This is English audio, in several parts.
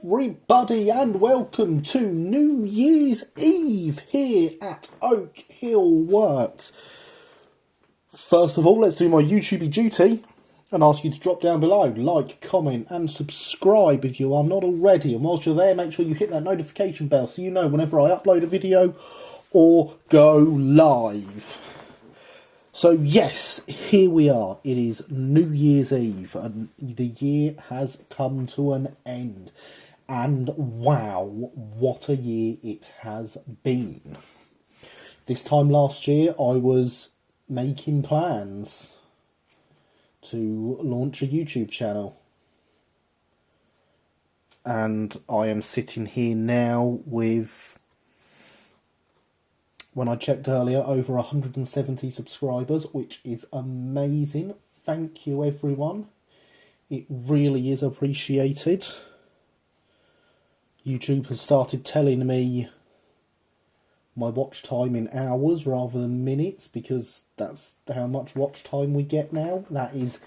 everybody, and welcome to New Year's Eve here at Oak Hill Works. First of all, let's do my YouTubey duty and ask you to drop down below, like, comment and subscribe if you are not already. And whilst you're there, make sure you hit that notification bell so you know whenever I upload a video or go live. So yes, here we are. It is New Year's Eve and the year has come to an end. And wow, what a year it has been. This time last year I was making plans to launch a YouTube channel. And I am sitting here now with, when I checked earlier, over 170 subscribers, which is amazing. Thank you, everyone. It really is appreciated. YouTube has started telling me my watch time in hours rather than minutes, because that's how much watch time we get now. That is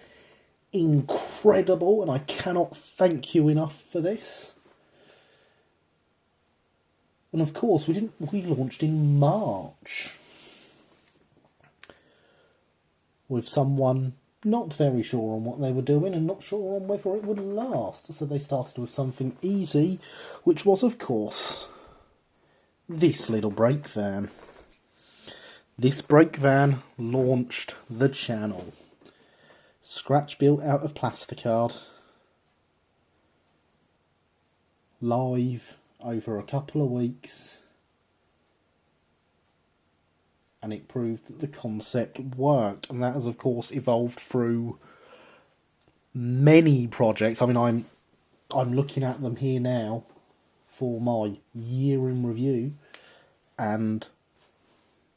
incredible, and I cannot thank you enough for this. And of course, we launched in March with someone not very sure on what they were doing and not sure on whether it would last. So they started with something easy, which was, of course, this little brake van. This brake van launched the channel. Scratch built out of plasticard. Live over a couple of weeks, and it proved that the concept worked, and that has of course evolved through many projects. I mean, I'm looking at them here now for my year in review, and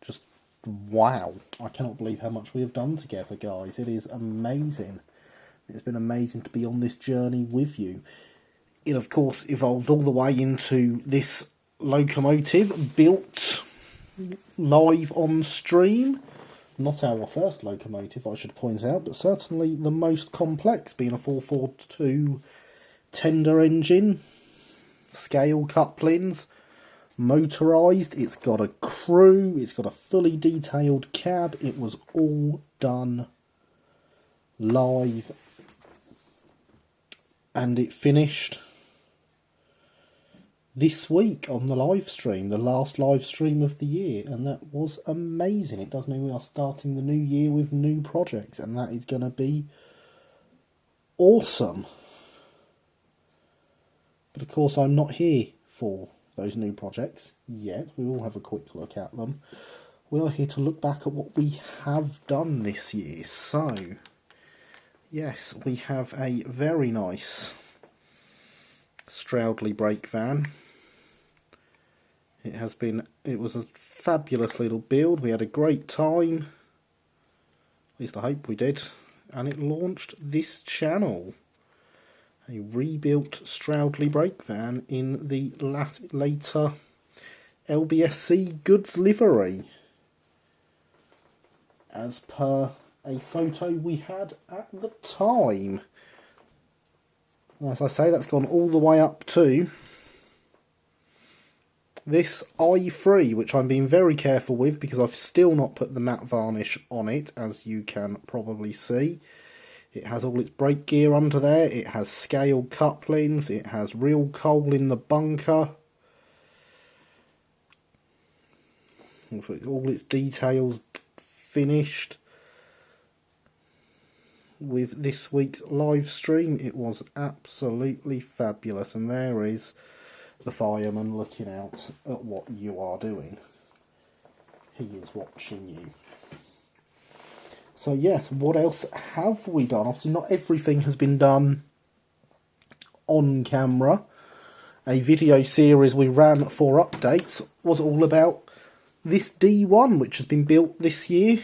just wow, I cannot believe how much we have done together, guys. It is amazing. It's been amazing to be on this journey with you. It, of course, evolved all the way into this locomotive built live on stream. Not our first locomotive, I should point out, but certainly the most complex, being a 442 tender engine, scale couplings, motorised. It's got a crew, it's got a fully detailed cab. It was all done live, and it finished this week on the live stream, the last live stream of the year, and that was amazing. It does mean we are starting the new year with new projects, and that is going to be awesome. But of course, I'm not here for those new projects yet. We will have a quick look at them. We are here to look back at what we have done this year. So, yes, we have a very nice Stroudley brake van. It was a fabulous little build. We had a great time. At least I hope we did. And it launched this channel. A rebuilt Stroudley brake van in the later LBSC goods livery, as per a photo we had at the time. As I say, that's gone all the way up to this i3, which I'm being very careful with because I've still not put the matte varnish on it, as you can probably see. It has all its brake gear under there, it has scale couplings, it has real coal in the bunker, all its details finished. With this week's live stream, it was absolutely fabulous, and there is the fireman looking out at what you are doing. He is watching you. So yes, what else have we done? Obviously not everything has been done on camera. A video series we ran for updates was all about this D1, which has been built this year,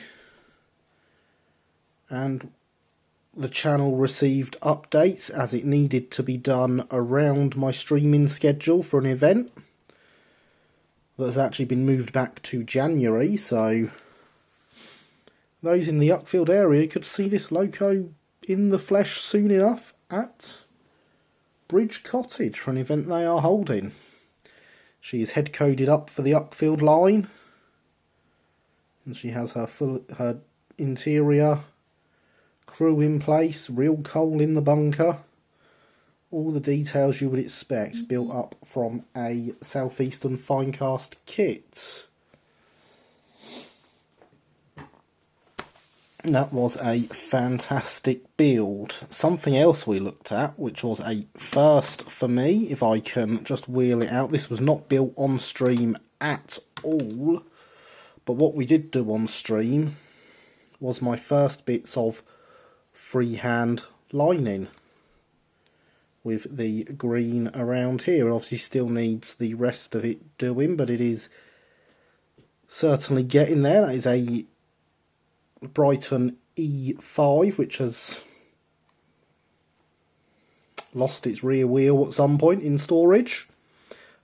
and the channel received updates as it needed to be done around my streaming schedule for an event that has actually been moved back to January, so those in the Uckfield area could see this loco in the flesh soon enough at Uxbridge Cottage for an event they are holding. She is head coded up for the Uckfield line, and she has her interior crew in place, real coal in the bunker, all the details you would expect built up from a Southeastern Finecast kit. That was a fantastic build. Something else we looked at, which was a first for me, if I can just wheel it out. This was not built on stream at all, but what we did do on stream was my first bits of freehand lining with the green around here. It obviously still needs the rest of it doing, but it is certainly getting there. That is a Brighton E5, which has lost its rear wheel at some point in storage.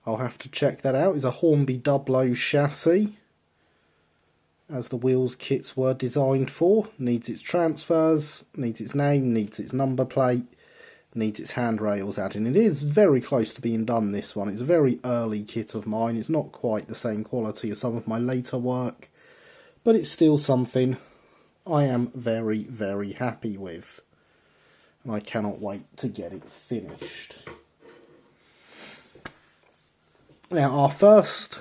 I'll have to check that out. It's a Hornby Dublo chassis, as the wheels kits were designed for. Needs its transfers, needs its name, needs its number plate, needs its handrails added. It is very close to being done, this one. It's a very early kit of mine. It's not quite the same quality as some of my later work, but it's still something I am very, very happy with, and I cannot wait to get it finished. Now, our first,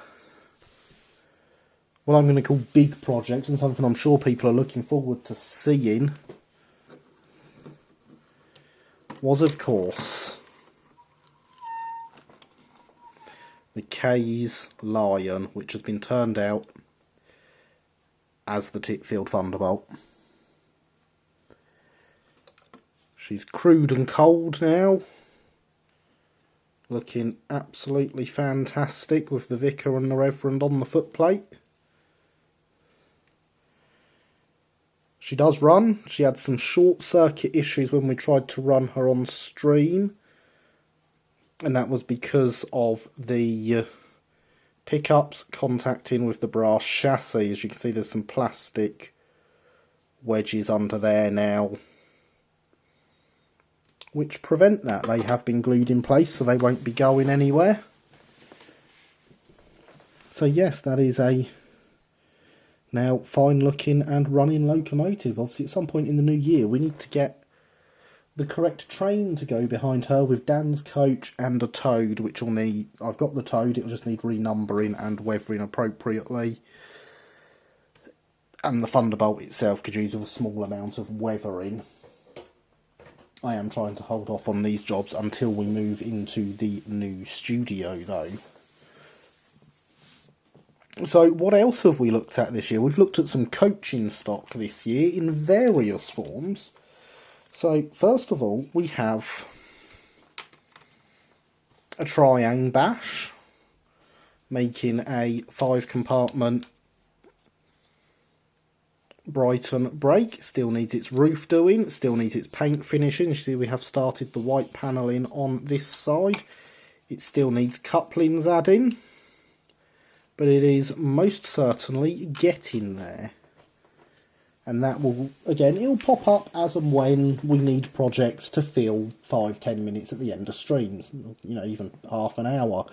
what I'm going to call big project, and something I'm sure people are looking forward to seeing, was, of course, the Kay's Lion, which has been turned out as the Titfield Thunderbolt. She's crewed and cold now, looking absolutely fantastic with the Vicar and the Reverend on the footplate. She does run. She had some short circuit issues when we tried to run her on stream, and that was because of the pickups contacting with the brass chassis. As you can see, there's some plastic wedges under there now, which prevent that. They have been glued in place, so they won't be going anywhere. So yes, that is a now fine looking and running locomotive. Obviously at some point in the new year we need to get the correct train to go behind her with Dan's coach and a Toad, which will need, I've got the Toad, it'll just need renumbering and weathering appropriately. And the Thunderbolt itself could use with a small amount of weathering. I am trying to hold off on these jobs until we move into the new studio though. So what else have we looked at this year? We've looked at some coaching stock this year in various forms. So first of all, we have a Triang Bash, making a 5-compartment Brighton brake. Still needs its roof doing, still needs its paint finishing. You see we have started the white panelling on this side. It still needs couplings adding, but it is most certainly getting there. And that will, again, it'll pop up as and when we need projects to fill 5-10 minutes at the end of streams, you know, even half an hour.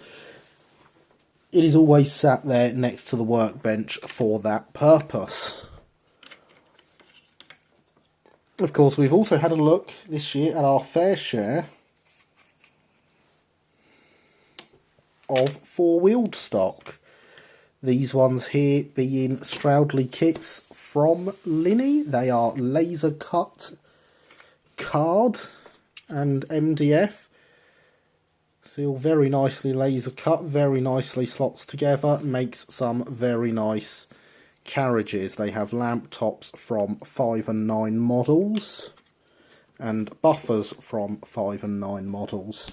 It is always sat there next to the workbench for that purpose. Of course, we've also had a look this year at our fair share of 4-wheeled stock. These ones here being Stroudley kits from Linny. They are laser cut card and MDF. See, all very nicely laser cut, very nicely slots together, makes some very nice carriages. They have lamp tops from 5 and 9 models and buffers from 5 and 9 models.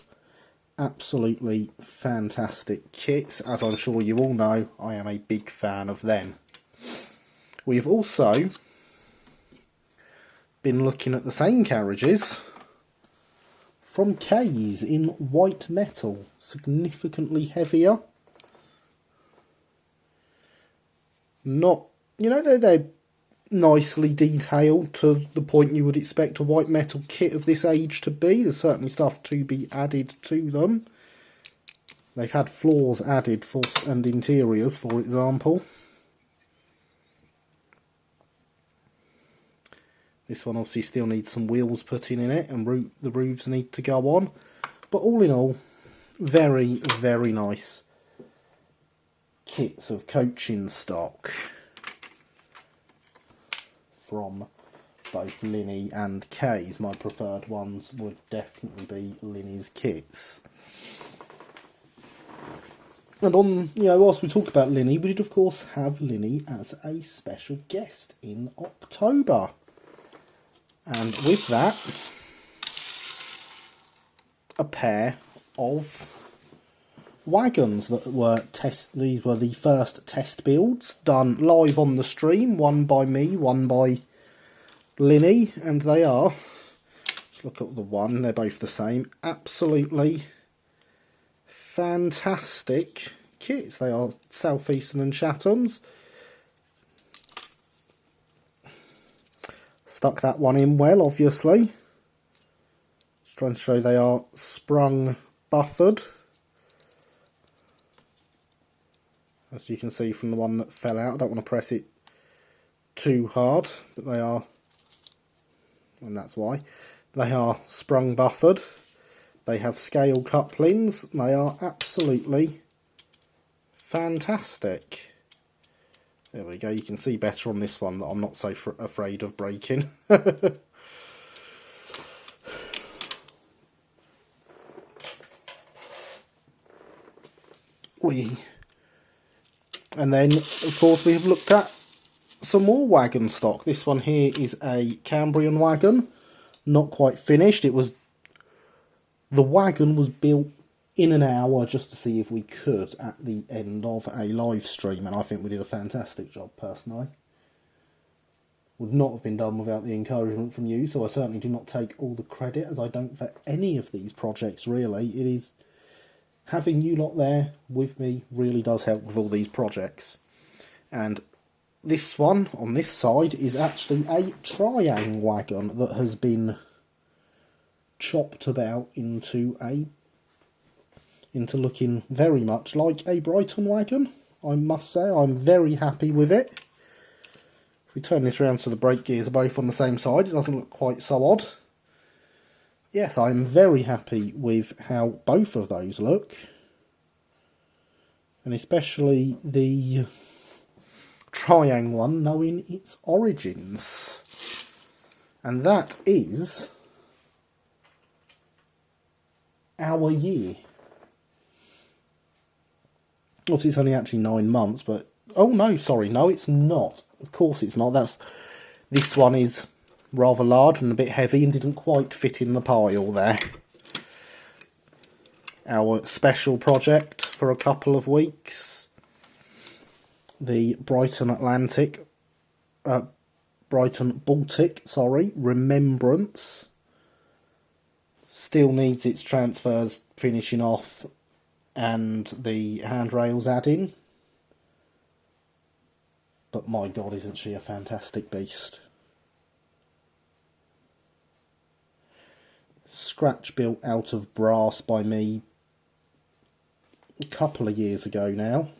Absolutely fantastic kits. As I'm sure you all know, I am a big fan of them. We've also been looking at the same carriages from Kay's in white metal, significantly heavier. Not, you know, they're nicely detailed to the point you would expect a white metal kit of this age to be. There's certainly stuff to be added to them. They've had floors added and interiors, for example. This one obviously still needs some wheels put in it, and the roofs need to go on. But all in all, very, very nice kits of coaching stock from both Linny and Kay's. My preferred ones would definitely be Linny's kits. And whilst we talk about Linny, we did of course have Linny as a special guest in October. And with that, a pair of wagons that were these were the first test builds done live on the stream, one by me, one by Linny, and they are, let's look at the one, they're both the same, absolutely fantastic kits. They are Southeastern and Chatham's. Stuck that one in well, obviously. Just trying to show they are sprung buffered. As you can see from the one that fell out, I don't want to press it too hard, but they are, and that's why, they are sprung buffered. They have scale couplings. They are absolutely fantastic. There we go, you can see better on this one that I'm not so afraid of breaking. And then, of course, we have looked at some more wagon stock. This one here is a Cambrian wagon, not quite finished. The wagon was built in an hour just to see if we could at the end of a live stream, and I think we did a fantastic job personally. Would not have been done without the encouragement from you, so I certainly do not take all the credit, as I don't for any of these projects really. It is having you lot there with me really does help with all these projects. And this one on this side is actually a Triang wagon that has been chopped about into looking very much like a Brighton wagon. I must say, I'm very happy with it. If we turn this around so the brake gears are both on the same side, it doesn't look quite so odd. Yes, I'm very happy with how both of those look. And especially the Triang one, knowing its origins. And that is our year. Obviously, it's only actually 9 months, but... Oh, no, sorry. No, it's not. Of course it's not. This one is rather large and a bit heavy and didn't quite fit in the pile there. Our special project for a couple of weeks. The Brighton Baltic, Remembrance. Still needs its transfers finishing off and the handrails adding. But my God, isn't she a fantastic beast. Scratch built out of brass by me a couple of years ago now.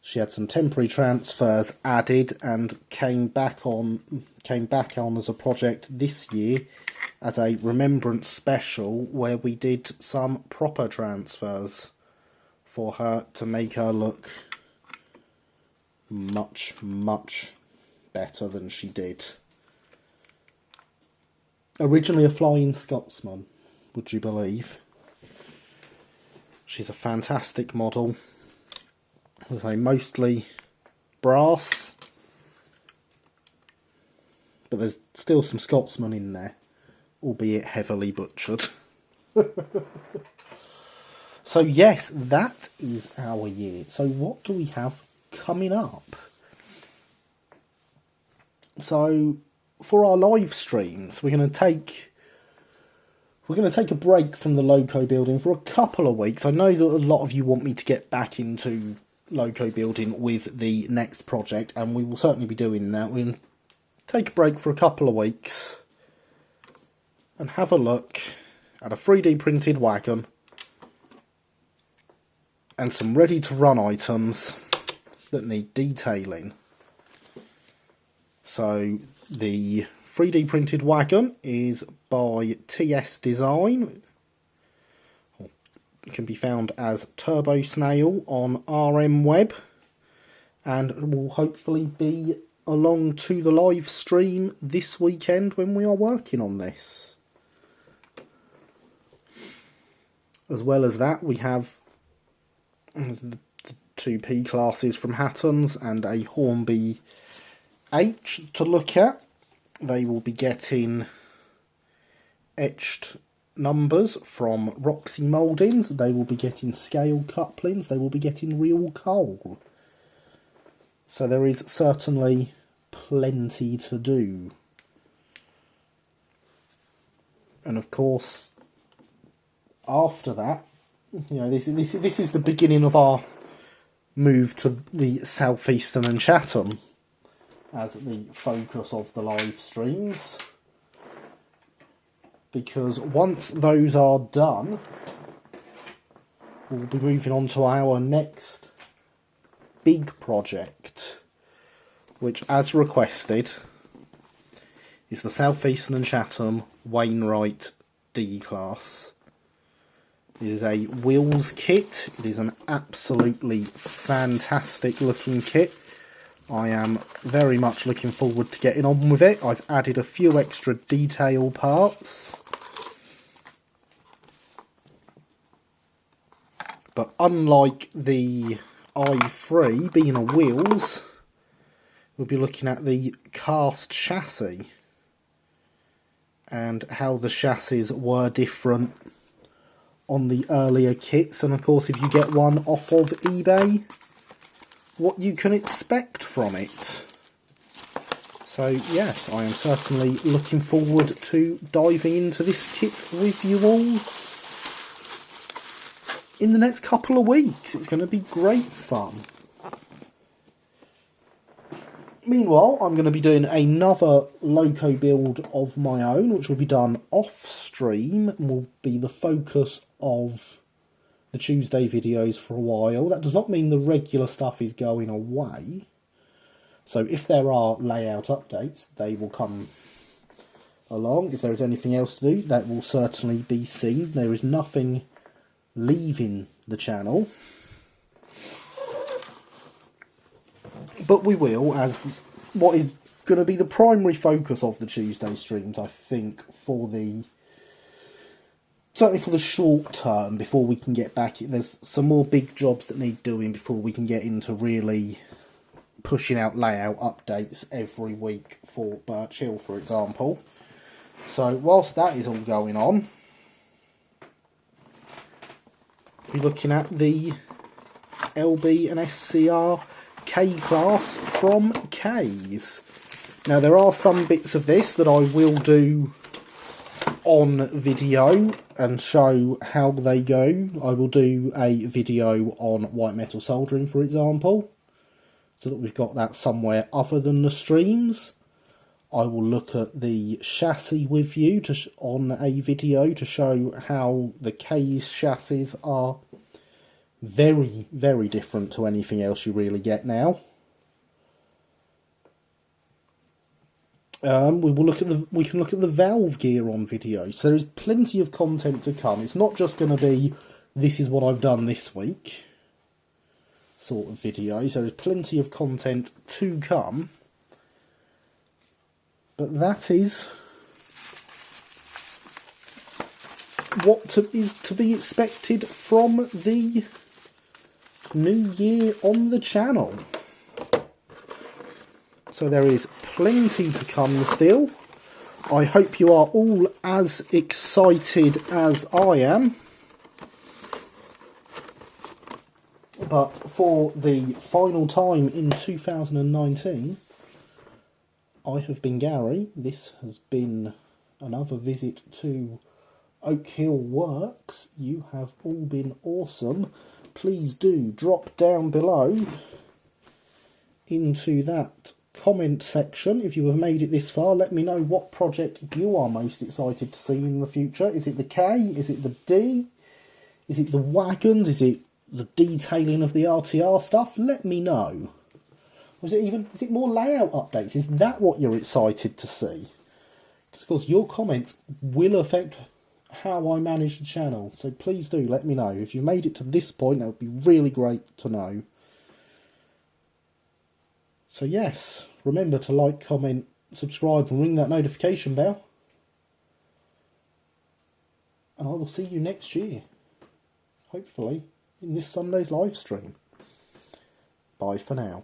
She had some temporary transfers added and came back on as a project this year as a remembrance special where we did some proper transfers for her to make her look much, much better than she did. Originally a Flying Scotsman, would you believe? She's a fantastic model. As I say, mostly brass, but there's still some Scotsman in there, albeit heavily butchered. So yes, that is our year. So what do we have coming up? So for our live streams, we're going to take a break from the Loco building for a couple of weeks. I know that a lot of you want me to get back into loco building with the next project, and we will certainly be doing that. We'll take a break for a couple of weeks and have a look at a 3D printed wagon and some ready to run items that need detailing. So the 3D printed wagon is by TS Design. It can be found as Turbo Snail on RM Web, and will hopefully be along to the live stream this weekend when we are working on this. As well as that, we have the two P classes from Hattons and a Hornby H to look at. They will be getting etched numbers from Roxy Mouldings. They will be getting scale couplings. They will be getting real coal. So there is certainly plenty to do. And of course, after that, you know, this is the beginning of our move to the Southeastern and Chatham as the focus of the live streams. Because once those are done, we'll be moving on to our next big project, which, as requested, is the Southeastern and Chatham Wainwright D-Class. It is a wheels kit. It is an absolutely fantastic looking kit. I am very much looking forward to getting on with it. I've added a few extra detail parts. But unlike the i3 being a wheels, we'll be looking at the cast chassis and how the chassis were different on the earlier kits, and of course if you get one off of eBay, what you can expect from it. So yes, I am certainly looking forward to diving into this kit with you all in the next couple of weeks. It's going to be great fun. Meanwhile, I'm going to be doing another loco build of my own, which will be done off stream and will be the focus of the Tuesday videos for a while. That does not mean the regular stuff is going away. So if there are layout updates, they will come along. If there is anything else to do, that will certainly be seen. There is nothing leaving the channel. But we will, as what is going to be the primary focus of the Tuesday streams, I think, certainly for the short term, before we can get back. There's some more big jobs that need doing before we can get into really pushing out layout updates every week for Birch Hill, for example. So whilst that is all going on, we're looking at the LB and SCR K-Class from K's. Now there are some bits of this that I will do on video and show how they go. I will do a video on white metal soldering, for example, so that we've got that somewhere other than the streams. I will look at the chassis with you on a video to show how the K's chassis are very, very different to anything else you really get now. We can look at the valve gear on video. So there is plenty of content to come. It's not just going to be this is what I've done this week sort of video. So there's plenty of content to come. But that is what is to be expected from the new year on the channel. So there is plenty to come still. I hope you are all as excited as I am. But for the final time in 2019, I have been Gary. This has been another visit to Oak Hill Works. You have all been awesome. please do drop down below into that comment section. If you have made it this far, let me know what project you are most excited to see in the future. Is it the K? Is it the D? Is it the wagons? Is it the detailing of the RTR stuff? Let me know. Or is it more layout updates? Is that what you're excited to see? Because of course your comments will affect how I manage the channel. So please do let me know. If you've made it to this point, that would be really great to know. So yes, remember to like, comment, subscribe and ring that notification bell. And I will see you next year. Hopefully in this Sunday's live stream. Bye for now.